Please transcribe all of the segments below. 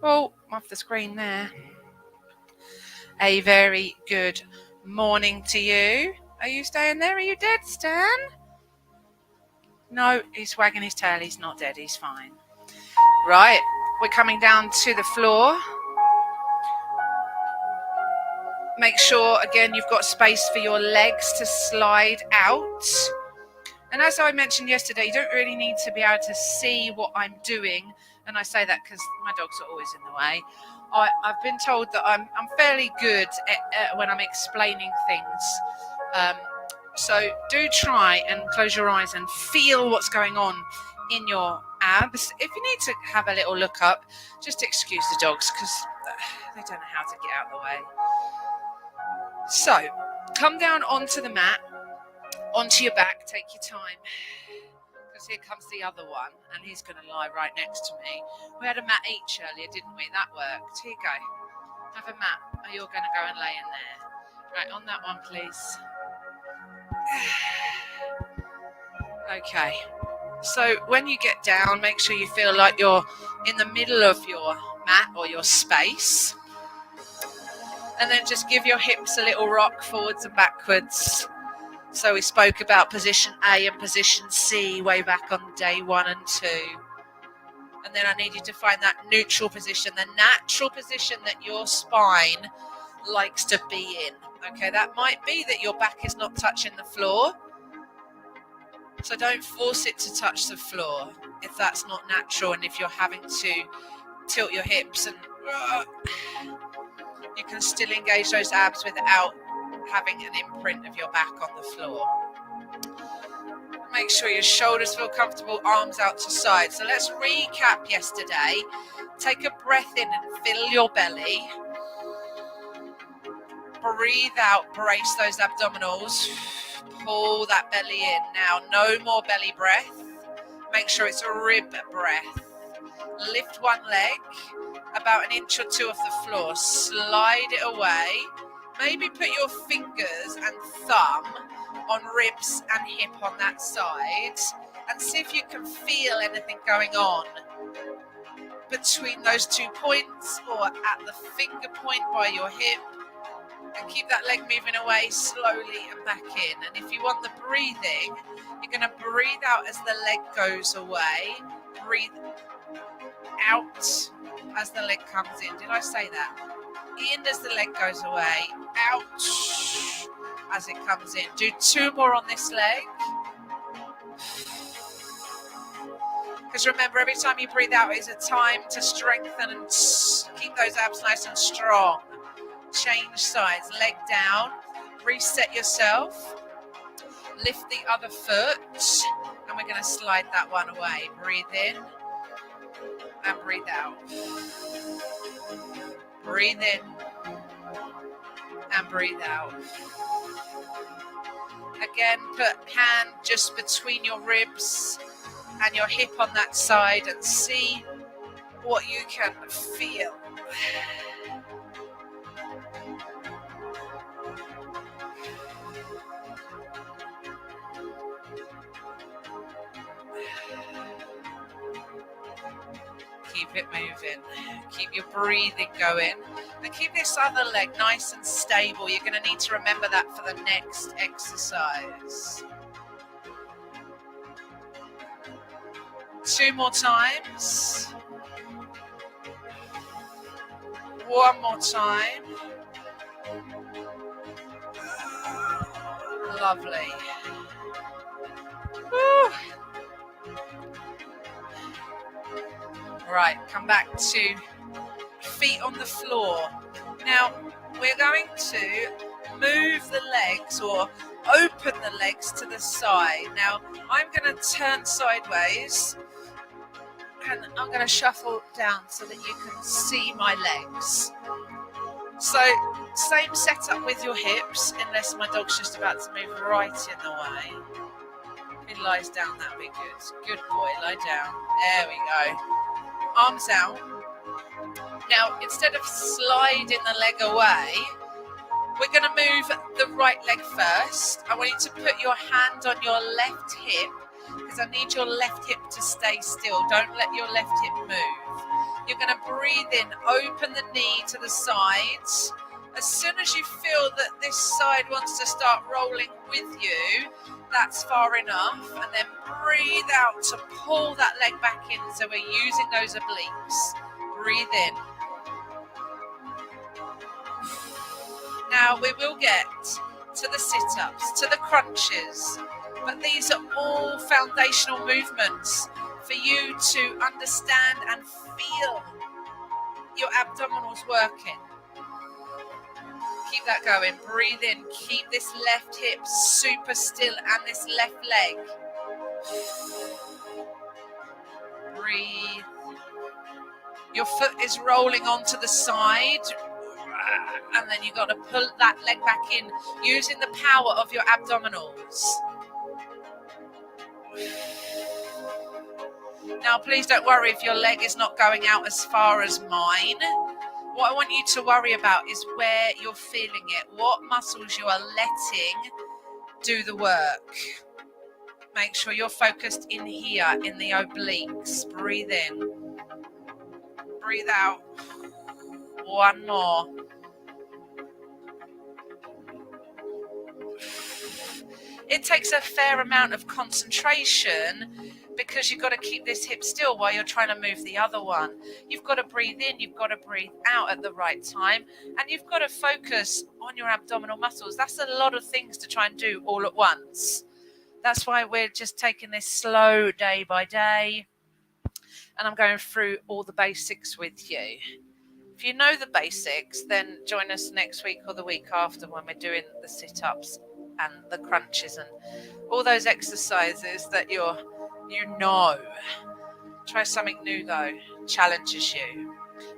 Oh, off the screen there. A very good morning to you. Are you staying there? Are you dead, Stan? No, he's wagging his tail. He's not dead. He's fine. Right, we're coming down to the floor. Make sure, again, you've got space for your legs to slide out. And as I mentioned yesterday, you don't really need to be able to see what I'm doing. And I say that because my dogs are always in the way. I've been told that I'm fairly good at when I'm explaining things. So do try and close your eyes and feel what's going on in your abs. If you need to have a little look up, just excuse the dogs because they don't know how to get out of the way. So come down onto the mat, onto your back, take your time. Because here comes the other one, and he's going to lie right next to me. We had a mat each earlier, didn't we? That worked. Here you go. Have a mat, or you're going to go and lay in there. Right, on that one, please. Okay. So when you get down, make sure you feel like you're in the middle of your mat or your space. And then just give your hips a little rock forwards and backwards. So we spoke about position A and position C way back on day 1 and 2. And then I need you to find that neutral position, the natural position that your spine likes to be in. Okay, that might be that your back is not touching the floor. So don't force it to touch the floor if that's not natural and if you're having to tilt your hips and you can still engage those abs without having an imprint of your back on the floor. Make sure your shoulders feel comfortable, arms out to side. So let's recap yesterday. Take a breath in and fill your belly. Breathe out, brace those abdominals. Pull that belly in. Now, no more belly breath. Make sure it's a rib breath. Lift one leg about 1 inch or 2 off the floor. Slide it away. Maybe put your fingers and thumb on ribs and hip on that side and see if you can feel anything going on between those 2 points or at the finger point by your hip, and keep that leg moving away slowly and back in. And if you want the breathing, you're going to breathe out as the leg goes away. Breathe out as the leg comes in. Did I say that? In as the leg goes away, out as it comes in. Do 2 more on this leg. Because remember, every time you breathe out is a time to strengthen and keep those abs nice and strong. Change sides, leg down, reset yourself. Lift the other foot, and we're going to slide that one away. Breathe in and breathe out. Breathe in and breathe out. Again, put hand just between your ribs and your hip on that side and see what you can feel. Keep it moving. Keep your breathing going. And keep this other leg nice and stable. You're going to need to remember that for the next exercise. 2 more times. 1 more time. Lovely. Woo. Right, come back to feet on the floor. Now, we're going to move the legs or open the legs to the side. Now, I'm going to turn sideways and I'm going to shuffle down so that you can see my legs. So, same setup with your hips, unless my dog's just about to move right in the way. If he lies down, that'll be good. Good boy, lie down. There we go. Arms out. Now, instead of sliding the leg away, we're going to move the right leg first. I want you to put your hand on your left hip because I need your left hip to stay still. Don't let your left hip move. You're going to breathe in, open the knee to the sides. As soon as you feel that this side wants to start rolling with you, that's far enough. And then breathe out to pull that leg back in. So we're using those obliques. Breathe in. Now we will get to the sit-ups, to the crunches, but these are all foundational movements for you to understand and feel your abdominals working. Keep that going. Breathe in. Keep this left hip super still and this left leg. Breathe. Your foot is rolling onto the side, and then you've got to pull that leg back in using the power of your abdominals. Now, please don't worry if your leg is not going out as far as mine. What I want you to worry about is where you're feeling it, what muscles you are letting do the work. Make sure you're focused in here, in the obliques. Breathe in. Breathe out. One more. It takes a fair amount of concentration because you've got to keep this hip still while you're trying to move the other one. You've got to breathe in, you've got to breathe out at the right time, and you've got to focus on your abdominal muscles. That's a lot of things to try and do all at once. That's why we're just taking this slow day by day, and I'm going through all the basics with you. If you know the basics, then join us next week or the week after when we're doing the sit-ups and the crunches and all those exercises that you know. Try something new though, challenges you.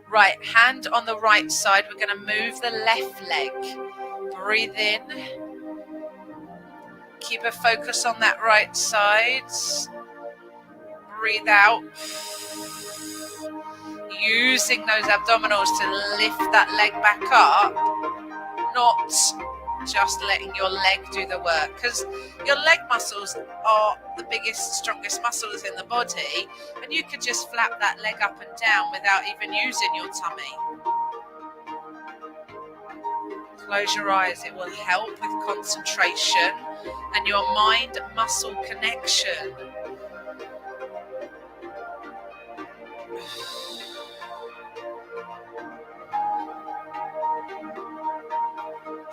Right, hand on the right side, we're going to move the left leg. Breathe in. Keep a focus on that right side. Breathe out. Using those abdominals to lift that leg back up, not just letting your leg do the work, because your leg muscles are the biggest, strongest muscles in the body, and you could just flap that leg up and down without even using your tummy. Close your eyes, it will help with concentration and your mind-muscle connection.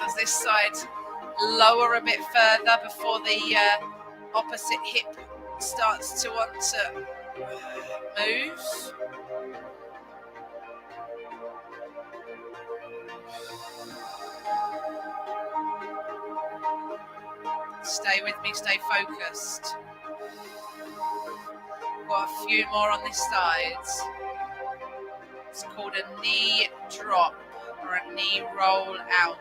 As this side lower a bit further before the opposite hip starts to want to move. Stay with me, stay focused. Got a few more on this side. It's called a knee drop or a knee roll out.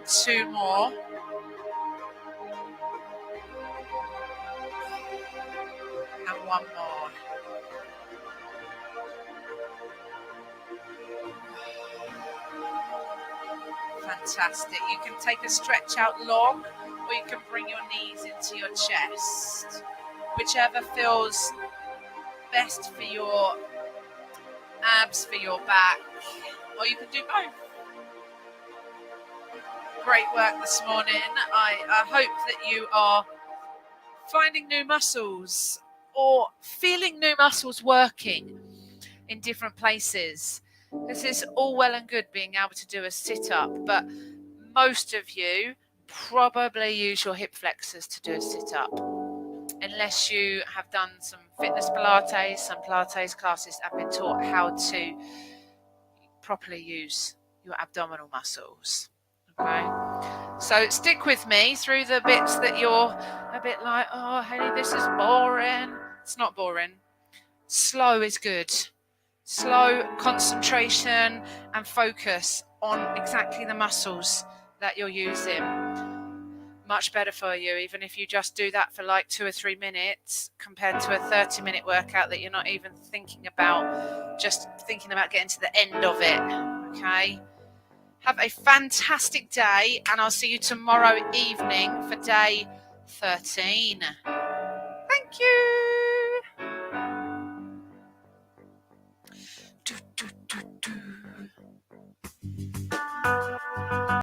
Two more. And one more. Fantastic. You can take a stretch out long, or you can bring your knees into your chest. Whichever feels best for your abs, for your back, or you can do both. Great work this morning. I hope that you are finding new muscles or feeling new muscles working in different places. This is all well and good being able to do a sit-up, but most of you probably use your hip flexors to do a sit-up, unless you have done some fitness Pilates, some Pilates classes, and been taught how to properly use your abdominal muscles. Okay, so stick with me through the bits that you're a bit like, oh, Haley, this is boring. It's not boring. Slow is good. Slow, concentration and focus on exactly the muscles that you're using. Much better for you, even if you just do that for like 2 or 3 minutes compared to a 30-minute workout that you're not even thinking about, just thinking about getting to the end of it. Okay? Have a fantastic day, and I'll see you tomorrow evening for day 13.